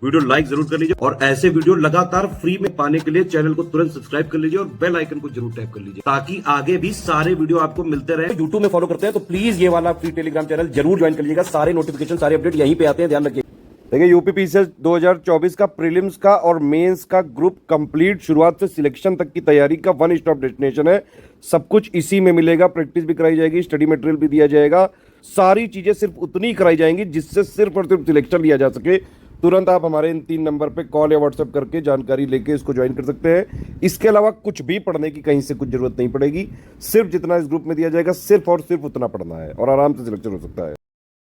Video like जरूर कर लीजिए और ऐसे वीडियो लगातार फ्री में पाने के लिए चैनल को तुरंत सब्सक्राइब कर लीजिए और बेल आइकन को जरूर टैप कर लीजिए ताकि आगे भी सारे वीडियो आपको मिलते रहे। यूट्यूब में फॉलो करते हैं तो प्लीज ये वाला फ्री टेलीग्राम चैनल जरूर ज्वाइन कर लीजिएगा। सारे नोटिफिकेशन सारे अपडेट यहीं पे आते हैं, ध्यान रखिए। देखिए यूपीपीसीएस 2024 का प्रीलिम्स का और मेंस का ग्रुप कंप्लीट, शुरुआत से सिलेक्शन तक की तैयारी का वन स्टॉप डेस्टिनेशन है। सब कुछ इसी में मिलेगा, प्रैक्टिस भी कराई जाएगी, स्टडी मटेरियल भी दिया जाएगा, सारी चीजें सिर्फ उतनी कराई जाएंगी जिससे सिर्फ और सिर्फ सिलेक्शन लिया जा सके। तुरंत आप हमारे इन 3 नंबर पे कॉल या व्हाट्सएप करके जानकारी लेके इसको ज्वाइन कर सकते हैं। इसके अलावा कुछ भी पढ़ने की कहीं से कुछ जरूरत नहीं पड़ेगी, सिर्फ जितना इस ग्रुप में दिया जाएगा सिर्फ और सिर्फ उतना पढ़ना है और आराम से सिलेक्शन हो सकता है।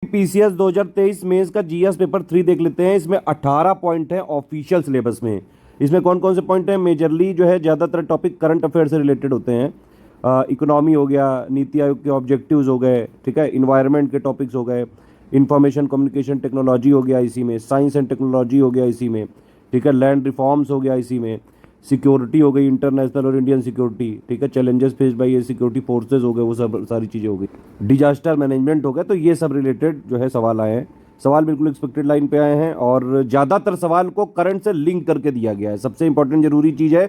पीसीएस 2023 मेंस का जीएस पेपर 3 देख लेते हैं। इसमें 18 पॉइंट है ऑफिशियल सिलेबस में। इसमें कौन कौन से पॉइंट हैं? मेजरली जो है ज़्यादातर टॉपिक करंट अफेयर से रिलेटेड होते हैं। इकोनॉमी हो गया, नीति आयोग के ऑब्जेक्टिव्स हो गए, ठीक है, इन्वायरमेंट के टॉपिक्स हो गए, इंफॉर्मेशन कम्युनिकेशन टेक्नोलॉजी हो गया इसी में, साइंस एंड टेक्नोलॉजी हो गया इसी में, ठीक है, लैंड रिफॉर्म्स हो गया इसी में, सिक्योरिटी हो गई, इंटरनेशनल और इंडियन सिक्योरिटी, ठीक है, चैलेंजेस फेस बाय ये सिक्योरिटी फोर्सेज हो गए, वो सब सारी चीज़ें हो गई, डिजास्टर मैनेजमेंट हो गया। तो ये सब रिलेटेड जो है सवाल आए हैं। सवाल बिल्कुल एक्सपेक्टेड लाइन पे आए हैं और ज़्यादातर सवाल को करंट से लिंक करके दिया गया है। सबसे इंपॉर्टेंट जरूरी चीज़ है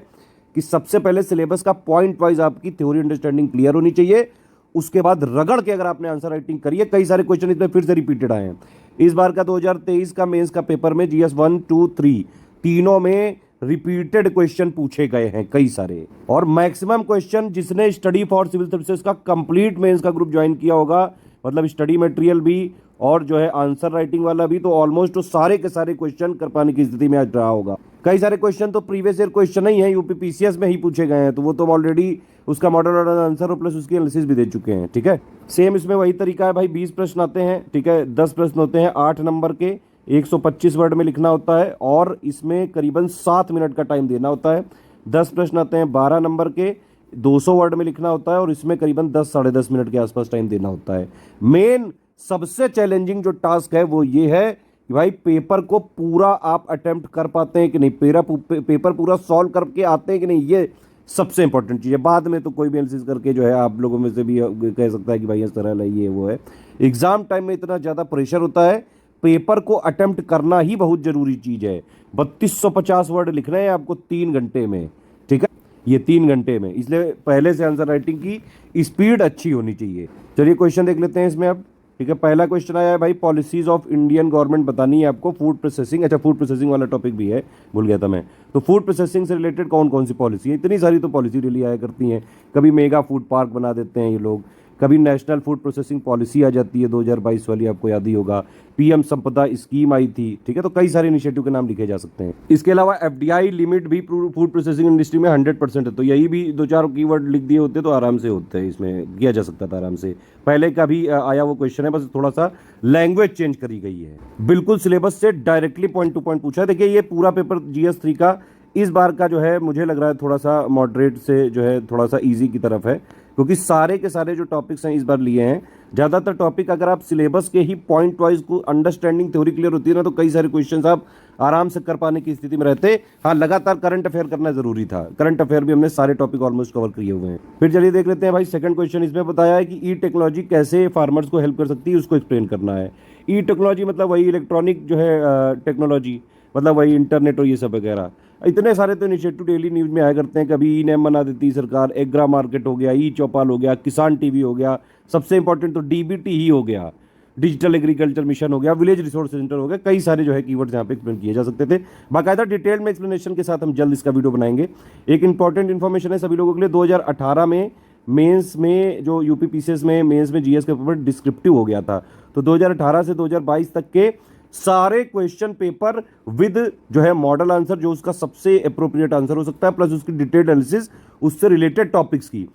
कि सबसे पहले सिलेबस का पॉइंट वाइज आपकी थ्योरी अंडरस्टैंडिंग क्लियर होनी चाहिए। उसके बाद रगड़ के अगर आपने आंसर राइटिंग करी है, कई सारे क्वेश्चन इसमें फिर से रिपीटेड आए हैं। इस बार का 2023 का मेंस का पेपर में जीएस 1, 2, 3 तीनों में रिपीटेड क्वेश्चन पूछे गए हैं कई सारे, और मैक्सिमम क्वेश्चन जिसने स्टडी फॉर सिविल सर्विसेज का कंप्लीट मेंस का ग्रुप ज्वाइन किया होगा, मतलब स्टडी मटेरियल भी और जो है आंसर राइटिंग वाला भी, तो ऑलमोस्ट तो सारे के सारे क्वेश्चन कर पाने की स्थिति में आज रहा होगा। कई सारे क्वेश्चन तो प्रीवियस ईयर क्वेश्चन ही है, यूपीपीसीएस में ही पूछे गए हैं, तो वो तो ऑलरेडी उसका मॉडल और आंसर और प्लस उसकी एनालिसिस भी दे चुके हैं, ठीक है। सेम इसमें वही तरीका है भाई, 20 प्रश्न आते हैं, ठीक है, 10 प्रश्न होते हैं 8 नंबर के, 125 वर्ड में लिखना होता है और इसमें करीबन 7 मिनट का टाइम देना होता है। 10 प्रश्न आते हैं 12 नंबर के, 200 वर्ड में लिखना होता है और इसमें करीबन 10 साढ़े 10 मिनट के आसपास टाइम देना होता है। मेन सबसे चैलेंजिंग जो टास्क है वो ये है कि भाई पेपर को पूरा आप अटेम्प्ट कर पाते हैं कि नहीं, पेपर पूरा सॉल्व करके आते हैं कि नहीं, ये सबसे इंपॉर्टेंट चीज़ है। बाद में तो कोई भी एनालिसिस करके जो है आप लोगों में से भी कह सकता है कि भाई इस तरह ये वो है। एग्जाम टाइम में इतना ज़्यादा प्रेशर होता है, पेपर को अटेम्प्ट करना ही बहुत ज़रूरी चीज़ है। 3250 वर्ड लिखना है आपको 3 घंटे में, ठीक है, ये 3 घंटे में, इसलिए पहले से आंसर राइटिंग की स्पीड अच्छी होनी चाहिए। चलिए क्वेश्चन देख लेते हैं इसमें अब, ठीक है। पहला क्वेश्चन आया है भाई, पॉलिसीज ऑफ इंडियन गवर्नमेंट बतानी है आपको, फूड प्रोसेसिंग। अच्छा, फूड प्रोसेसिंग वाला टॉपिक भी है, भूल गया था मैं। तो फूड प्रोसेसिंग से रिलेटेड कौन कौन सी पॉलिसी है? इतनी सारी तो पॉलिसी डेली आया करती हैं। कभी मेगा फूड पार्क बना देते हैं ये लोग, कभी नेशनल फूड प्रोसेसिंग पॉलिसी आ जाती है 2022 वाली, आपको याद ही होगा, पीएम संपदा स्कीम आई थी, ठीक है। तो कई सारे इनिशिएटिव के नाम लिखे जा सकते हैं। इसके अलावा एफडीआई लिमिट भी फूड प्रोसेसिंग इंडस्ट्री में 100% है, तो यही भी 2-4 कीवर्ड लिख दिए होते तो आराम से होते हैं, इसमें किया जा सकता था आराम से। पहले का भी आया वो क्वेश्चन है, बस थोड़ा सा लैंग्वेज चेंज करी गई है। बिल्कुल सिलेबस से डायरेक्टली पॉइंट टू पॉइंट पूछा है। देखिए ये पूरा पेपर जीएस 3 का इस बार का जो है मुझे लग रहा है थोड़ा सा मॉडरेट से जो है थोड़ा सा इजी की तरफ है, क्योंकि सारे के सारे जो टॉपिक्स हैं इस बार लिए हैं। ज़्यादातर टॉपिक अगर आप सिलेबस के ही पॉइंट वाइज को अंडरस्टैंडिंग थ्योरी क्लियर होती है ना, तो कई सारे क्वेश्चंस आप आराम से कर पाने की स्थिति में रहते। हाँ, लगातार करंट अफेयर करना जरूरी था, करंट अफेयर भी हमने सारे टॉपिक ऑलमोस्ट कवर किए हुए हैं। फिर चलिए देख लेते हैं भाई सेकंड क्वेश्चन। इसमें बताया है कि ई टेक्नोलॉजी कैसे फार्मर्स को हेल्प कर सकती है, उसको एक्सप्लेन करना है। ई टेक्नोलॉजी मतलब वही इलेक्ट्रॉनिक जो है टेक्नोलॉजी, मतलब वही इंटरनेट और ये सब वगैरह। इतने सारे तो इनिशिएटिव डेली न्यूज़ में आया करते हैं। कभी ई नैम बना देती है सरकार, एग्रा मार्केट हो गया, ई चौपाल हो गया, किसान टीवी हो गया, सबसे इंपॉर्टेंट तो डीबीटी ही हो गया, डिजिटल एग्रीकल्चर मिशन हो गया, विलेज रिसोर्स सेंटर हो गया। कई सारे जो है कीवर्ड्स यहाँ पे एक्सप्लेन किए जा सकते थे। बाकायदा डिटेल में एक्सप्लेनेशन के साथ हम जल्द इसका वीडियो बनाएंगे। एक इंपॉर्टेंट इन्फॉर्मेशन है सभी लोगों के लिए, 2018 में मेंस में जो यूपीपीसीएस में मेंस में जीएस का पेपर डिस्क्रिप्टिव हो गया था, तो 2018 से 2022 तक के सारे क्वेश्चन पेपर विद जो है मॉडल आंसर, जो उसका सबसे अप्रोप्रिएट आंसर हो सकता है, प्लस उसकी डिटेल्ड एनालिसिस उससे रिलेटेड टॉपिक्स की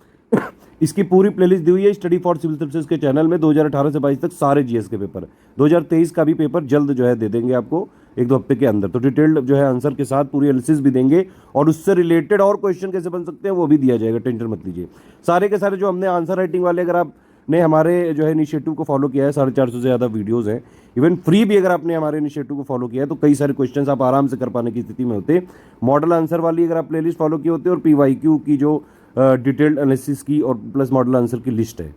इसकी पूरी प्लेलिस्ट दी हुई है स्टडी फॉर सिविल सर्विसेज के चैनल में। 2018 से 22 तक सारे जीएस के पेपर, 2023 का भी पेपर जल्द जो है दे देंगे आपको 1-2 हफ्ते के अंदर। तो डिटेल्ड जो है आंसर के साथ पूरी एनालिसिस भी देंगे और उससे रिलेटेड और क्वेश्चन कैसे बन सकते हैं वो भी दिया जाएगा, टेंशन मत लीजिए। सारे के सारे जो हमने आंसर राइटिंग वाले, अगर आपने हमारे जो है इनिशिएटिव को फॉलो किया है, 450 से ज़्यादा वीडियोज़ हैं, इवन फ्री भी अगर आपने हमारे इनिशिएटिव को फॉलो किया है, तो कई सारे क्वेश्चंस आप आराम से कर पाने की स्थिति में होते। मॉडल आंसर वाली अगर आप प्लेलिस्ट फॉलो किए होते और पीवाईक्यू की जो डिटेल्ड एनालिसिस की और प्लस मॉडल आंसर की लिस्ट है।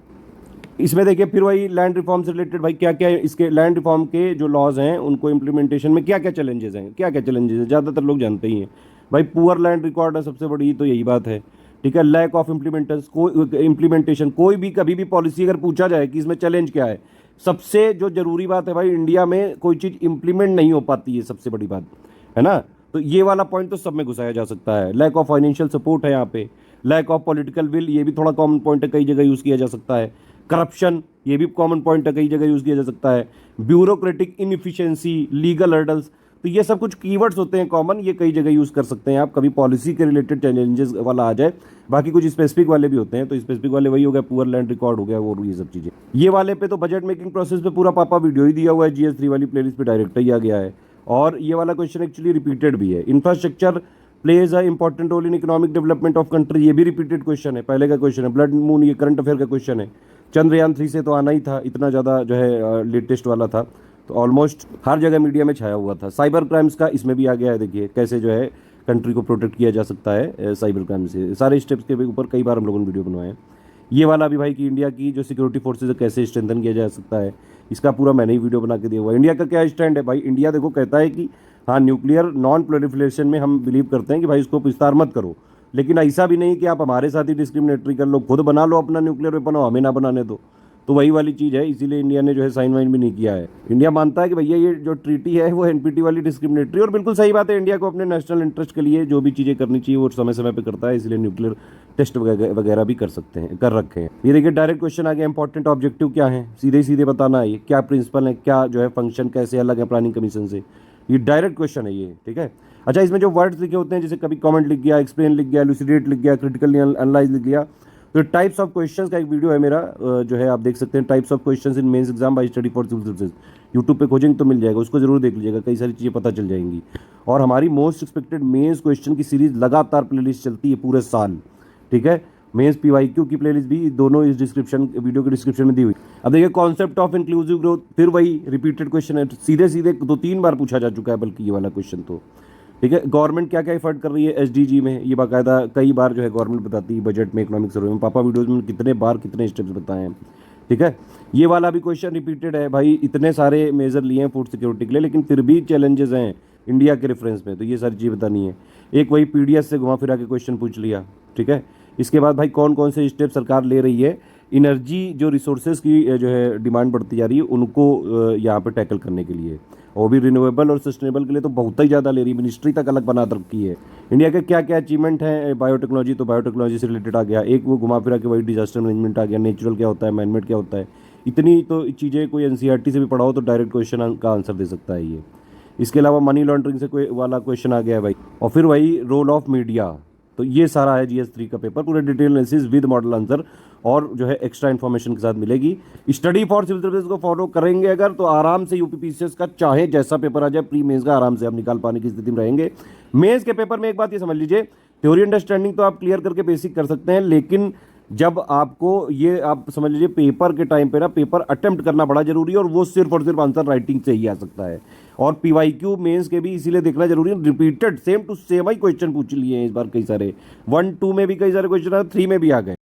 इसमें देखिए फिर वही लैंड रिफॉर्म से रिलेटेड भाई क्या क्या इसके लैंड रिफॉर्म के जो लॉज हैं उनको इम्प्लीमेंटेशन में क्या क्या चैलेंजेस हैं, क्या क्या चैलेंजेस हैं, ज़्यादातर लोग जानते ही हैं भाई। पुअर लैंड रिकॉर्ड है सबसे बड़ी, तो यही बात है, ठीक है। लैक ऑफ इम्प्लीमेंटेशन, कोई भी कभी भी पॉलिसी अगर पूछा जाए कि इसमें चैलेंज क्या है, सबसे जो जरूरी बात है भाई, इंडिया में कोई चीज़ इंप्लीमेंट नहीं हो पाती है, सबसे बड़ी बात है ना। तो ये वाला पॉइंट तो सब में घुसाया जा सकता है। लैक ऑफ फाइनेंशियल सपोर्ट है यहाँ पे, लैक ऑफ पॉलिटिकल विल, ये भी थोड़ा कॉमन पॉइंट है, कई जगह यूज़ किया जा सकता है। करप्शन, ये भी कॉमन पॉइंट है, कई जगह यूज़ किया जा सकता है। ब्यूरोक्रेटिक इनएफिशिएंसी, लीगल हर्डल्स, तो ये सब कुछ कीवर्ड्स होते हैं कॉमन, ये कई जगह यूज़ कर सकते हैं आप, कभी पॉलिसी के रिलेटेड चैलेंजेस वाला आ जाए। बाकी कुछ स्पेसिफिक वाले भी होते हैं, तो स्पेसिफिक वाले वही हो गया, पुअर लैंड रिकॉर्ड हो गया, वो ये सब चीज़ें। ये वाले पे तो बजट मेकिंग प्रोसेस पे पूरा पापा वीडियो ही दिया हुआ है, GS3 वाली प्लेलिस्ट पे डायरेक्ट ही आ गया है। और ये वाला क्वेश्चन एक्चुअली रिपीटेड भी है। Infrastructure plays a important role in economic development of country, ये भी रिपीटेड क्वेश्चन है, पहले का क्वेश्चन है। ब्लड मून, ये करंट अफेयर का क्वेश्चन है। चंद्रयान 3 से तो आना ही था, इतना ज़्यादा जो है लेटेस्ट वाला था, तो ऑलमोस्ट हर जगह मीडिया में छाया हुआ था। साइबर क्राइम्स का इसमें भी आ गया है, देखिए कैसे जो है कंट्री को प्रोटेक्ट किया जा सकता है साइबर क्राइम से। सारे स्टेप्स के ऊपर कई बार हम लोगों ने वीडियो बनवाए हैं। ये वाला भी भाई कि इंडिया की जो सिक्योरिटी फोर्सेज है कैसे स्ट्रेंथन किया जा सकता है, इसका पूरा मैंने ही वीडियो बना के दिया हुआ है। इंडिया का क्या स्टैंड है भाई, इंडिया देखो कहता है कि हाँ न्यूक्लियर नॉन प्रोलिफरेशन में हम बिलीव करते हैं कि भाई इसको विस्तार मत करो, लेकिन ऐसा भी नहीं कि आप हमारे साथ ही डिस्क्रिमिनेटरी कर लो, खुद बना लो अपना न्यूक्लियर वेपन और हमें ना बनाने दो। तो वही वाली चीज़ है, इसीलिए इंडिया ने जो है साइन वाइन भी नहीं किया है। इंडिया मानता है कि भैया ये जो ट्रीटी है वो एनपीटी वाली डिस्क्रिमिनेटरी, और बिल्कुल सही बात है, इंडिया को अपने नेशनल इंटरेस्ट के लिए जो भी चीज़ें करनी चाहिए वो समय समय पे करता है, इसलिए न्यूक्लियर टेस्ट वगैरह भी कर सकते हैं, कर रखे हैं। ये देखिए डायरेक्ट क्वेश्चन आ गया, इंपॉर्टेंट ऑब्जेक्टिव क्या है, सीधे सीधे बताना है, ये क्या प्रिंसिपल है, क्या जो है फंक्शन कैसे अलग है प्लानिंग कमीशन से, ये डायरेक्ट क्वेश्चन है ये, ठीक है। अच्छा, इसमें जो वर्ड्स लिखे होते हैं, जैसे कभी कमेंट लिख गया, एक्सप्लेन लिख गया, लुसिडेट लिख गया, क्रिटिकली एनालाइज लिख गया, तो टाइप्स ऑफ क्वेश्चंस का एक वीडियो है मेरा, जो है आप देख सकते हैं, types of questions in mains exam by study for civil services, YouTube पे खोजेंगे तो मिल जाएगा, उसको जरूर देख लीजिएगा, कई सारी चीज़ें पता चल जाएंगी। और हमारी मोस्ट एक्सपेक्टेड मेंस क्वेश्चन की सीरीज लगातार प्लेलिस्ट चलती है पूरे साल, ठीक है। मेंस PYQ की प्लेलिस्ट भी दोनों इस डिस्क्रिप्शन वीडियो के डिस्क्रिप्शन में दी हुई। अब देखिए कॉन्सेप्ट ऑफ इंक्लूसिव ग्रोथ, फिर वही रिपीटेड क्वेश्चन है, सीधे सीधे 2-3 बार पूछा जा चुका है बल्कि ये वाला क्वेश्चन तो, ठीक है। गवर्नमेंट क्या क्या एफर्ट कर रही है SDG में, ये बाकायदा कई बार जो है गवर्नमेंट बताती है बजट में, इकोनॉमिक सर्वे में, पापा वीडियोज़ में कितने बार कितने स्टेप्स बताए हैं, ठीक है। ये वाला भी क्वेश्चन रिपीटेड है भाई, इतने सारे मेजर लिए हैं फूड सिक्योरिटी के लिए, लेकिन फिर भी चैलेंजेस हैं इंडिया के रेफरेंस में, तो ये सारी चीज़ बतानी है। एक वही PDS से घुमा फिरा के क्वेश्चन पूछ लिया, ठीक है। इसके बाद भाई कौन कौन से स्टेप सरकार ले रही है एनर्जी जो रिसोर्सेज की जो है डिमांड बढ़ती जा रही है उनको यहाँ पे टैकल करने के लिए, वो भी रिन्यूएबल और सस्टेनेबल के लिए तो बहुत ही ज़्यादा ले रही है, मिनिस्ट्री तक अलग बना रखी है। इंडिया के क्या क्या अचीवमेंट हैं, बायोटेक्नोलॉजी, तो बायोटेक्नोलॉजी से रिलेटेड आ गया, एक वो घुमा फिरा के वही डिजास्टर मैनेजमेंट आ गया, नेचुरल क्या होता है, मैनमेड क्या होता है, इतनी तो चीज़ें कोई NCERT से भी पढ़ाओ तो डायरेक्ट क्वेश्चन का आंसर दे सकता है ये। इसके अलावा मनी लॉन्ड्रिंग से कोई वाला क्वेश्चन आ गया है भाई, और फिर वही रोल ऑफ मीडिया, तो ये सारा है GS3 का पेपर, पूरे detail analysis with model answer और जो है एक्स्ट्रा इन्फॉर्मेशन के साथ मिलेगी। स्टडी फॉर सिविल सर्विस को फॉलो करेंगे अगर तो आराम से UPPCS का चाहे जैसा पेपर आ जाए प्री मेंस का आराम से आप निकाल पाने की स्थिति में रहेंगे। मेंस के पेपर में एक बात ये समझ लीजिए, थ्योरी अंडरस्टैंडिंग तो आप क्लियर करके बेसिक कर सकते हैं, लेकिन जब आपको ये आप समझ लीजिए पेपर के टाइम पे ना पेपर अटेम्प्ट करना बड़ा जरूरी है, और वो सिर्फ और सिर्फ आंसर राइटिंग से ही आ सकता है। और PYQ मेंस के भी इसीलिए देखना जरूरी है, रिपीटेड सेम टू सेम ही क्वेश्चन पूछ लिए हैं इस बार कई सारे, 1-2 में भी कई सारे क्वेश्चन 3 में भी आ गए।